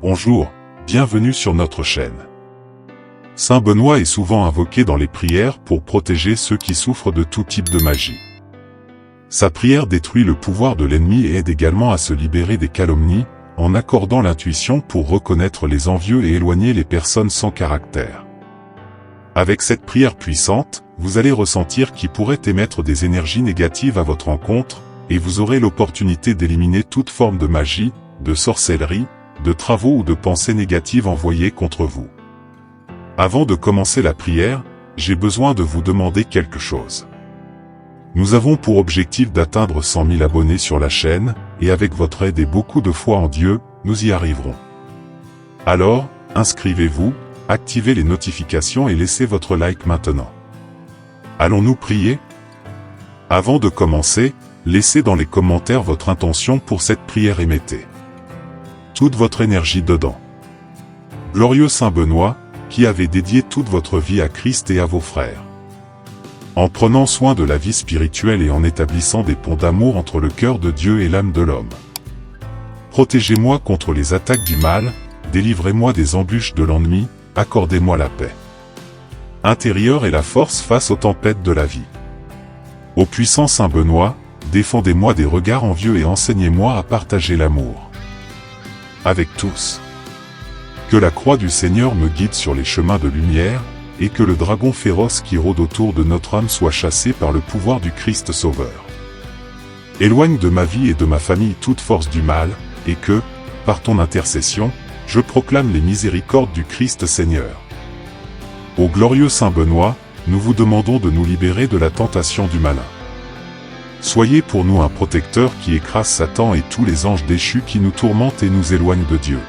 Bonjour, bienvenue sur notre chaîne. Saint Benoît est souvent invoqué dans les prières pour protéger ceux qui souffrent de tout type de magie. Sa prière détruit le pouvoir de l'ennemi et aide également à se libérer des calomnies, en accordant l'intuition pour reconnaître les envieux et éloigner les personnes sans caractère. Avec cette prière puissante, vous allez ressentir qui pourrait émettre des énergies négatives à votre encontre, et vous aurez l'opportunité d'éliminer toute forme de magie, de sorcellerie, de travaux ou de pensées négatives envoyées contre vous. Avant de commencer la prière, j'ai besoin de vous demander quelque chose. Nous avons pour objectif d'atteindre 100 000 abonnés sur la chaîne, et avec votre aide et beaucoup de foi en Dieu, nous y arriverons. Alors, inscrivez-vous, activez les notifications et laissez votre like maintenant. Allons-nous prier? Avant de commencer, laissez dans les commentaires votre intention pour cette prière et mettez toute votre énergie dedans. Glorieux Saint Benoît, qui avez dédié toute votre vie à Christ et à vos frères. En prenant soin de la vie spirituelle et en établissant des ponts d'amour entre le cœur de Dieu et l'âme de l'homme. Protégez-moi contre les attaques du mal, délivrez-moi des embûches de l'ennemi, accordez-moi la paix intérieure et la force face aux tempêtes de la vie. Ô puissant Saint Benoît, défendez-moi des regards envieux et enseignez-moi à partager l'amour avec tous. Que la croix du Seigneur me guide sur les chemins de lumière, et que le dragon féroce qui rôde autour de notre âme soit chassé par le pouvoir du Christ Sauveur. Éloigne de ma vie et de ma famille toute force du mal, et que, par ton intercession, je proclame les miséricordes du Christ Seigneur. Ô glorieux Saint Benoît, nous vous demandons de nous libérer de la tentation du malin. Soyez pour nous un protecteur qui écrase Satan et tous les anges déchus qui nous tourmentent et nous éloignent de Dieu.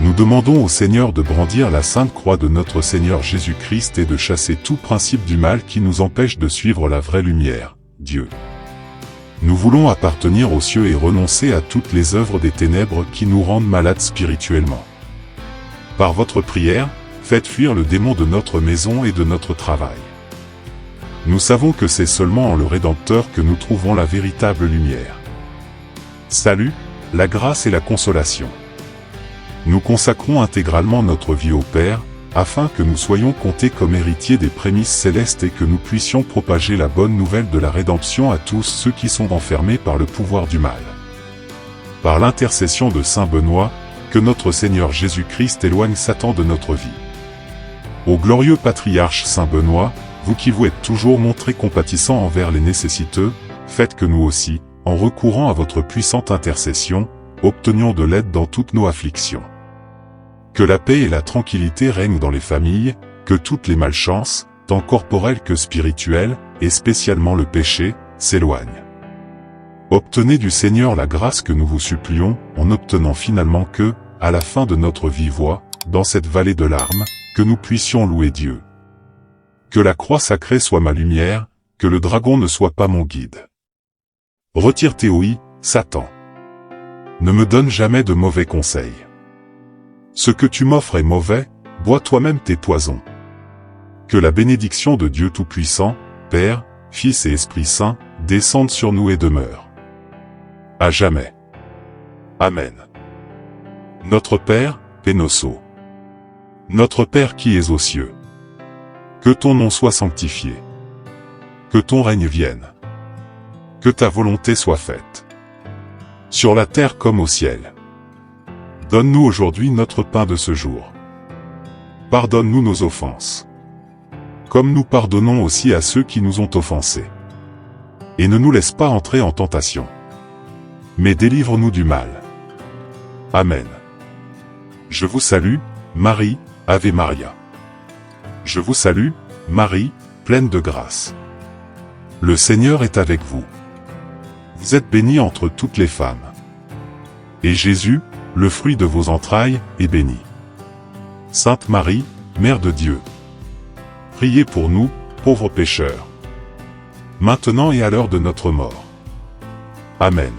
Nous demandons au Seigneur de brandir la sainte croix de notre Seigneur Jésus-Christ et de chasser tout principe du mal qui nous empêche de suivre la vraie lumière, Dieu. Nous voulons appartenir aux cieux et renoncer à toutes les œuvres des ténèbres qui nous rendent malades spirituellement. Par votre prière, faites fuir le démon de notre maison et de notre travail. Nous savons que c'est seulement en le Rédempteur que nous trouvons la véritable lumière. Salut, la grâce et la consolation. Nous consacrons intégralement notre vie au Père, afin que nous soyons comptés comme héritiers des prémices célestes et que nous puissions propager la bonne nouvelle de la rédemption à tous ceux qui sont enfermés par le pouvoir du mal. Par l'intercession de Saint Benoît, que notre Seigneur Jésus-Christ éloigne Satan de notre vie. Ô glorieux patriarche Saint Benoît, vous qui vous êtes toujours montré compatissant envers les nécessiteux, faites que nous aussi, en recourant à votre puissante intercession, obtenions de l'aide dans toutes nos afflictions. Que la paix et la tranquillité règnent dans les familles, que toutes les malchances, tant corporelles que spirituelles, et spécialement le péché, s'éloignent. Obtenez du Seigneur la grâce que nous vous supplions, en obtenant finalement que, à la fin de notre vie voie, dans cette vallée de larmes, que nous puissions louer Dieu. Que la croix sacrée soit ma lumière, que le dragon ne soit pas mon guide. Retire tes ouïes, Satan. Ne me donne jamais de mauvais conseils. Ce que tu m'offres est mauvais, bois toi-même tes poisons. Que la bénédiction de Dieu Tout-Puissant, Père, Fils et Esprit Saint, descende sur nous et demeure. À jamais. Amen. Notre Père, Pénosso. Notre Père qui es aux cieux. Que ton nom soit sanctifié. Que ton règne vienne. Que ta volonté soit faite. Sur la terre comme au ciel. Donne-nous aujourd'hui notre pain de ce jour. Pardonne-nous nos offenses. Comme nous pardonnons aussi à ceux qui nous ont offensés. Et ne nous laisse pas entrer en tentation. Mais délivre-nous du mal. Amen. Je vous salue, Marie, Ave Maria. Je vous salue, Marie, pleine de grâce. Le Seigneur est avec vous. Vous êtes bénie entre toutes les femmes. Et Jésus, le fruit de vos entrailles, est béni. Sainte Marie, Mère de Dieu. Priez pour nous, pauvres pécheurs. Maintenant et à l'heure de notre mort. Amen.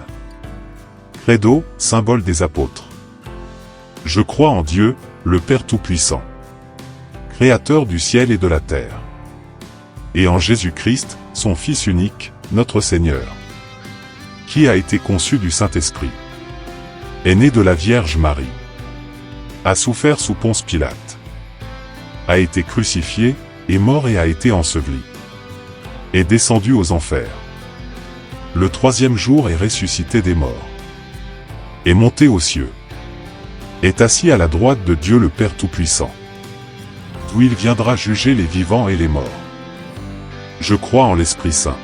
Credo, symbole des apôtres. Je crois en Dieu, le Père Tout-Puissant, Créateur du ciel et de la terre, et en Jésus-Christ, son Fils unique, notre Seigneur, qui a été conçu du Saint-Esprit, est né de la Vierge Marie, a souffert sous Ponce Pilate, a été crucifié, est mort et a été enseveli, est descendu aux enfers. Le troisième jour est ressuscité des morts, est monté aux cieux, est assis à la droite de Dieu le Père Tout-Puissant, d'où il viendra juger les vivants et les morts. Je crois en l'Esprit Saint,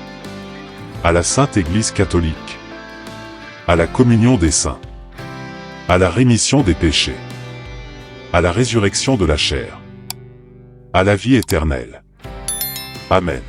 à la Sainte Église catholique, à la communion des saints, à la rémission des péchés, à la résurrection de la chair, à la vie éternelle. Amen.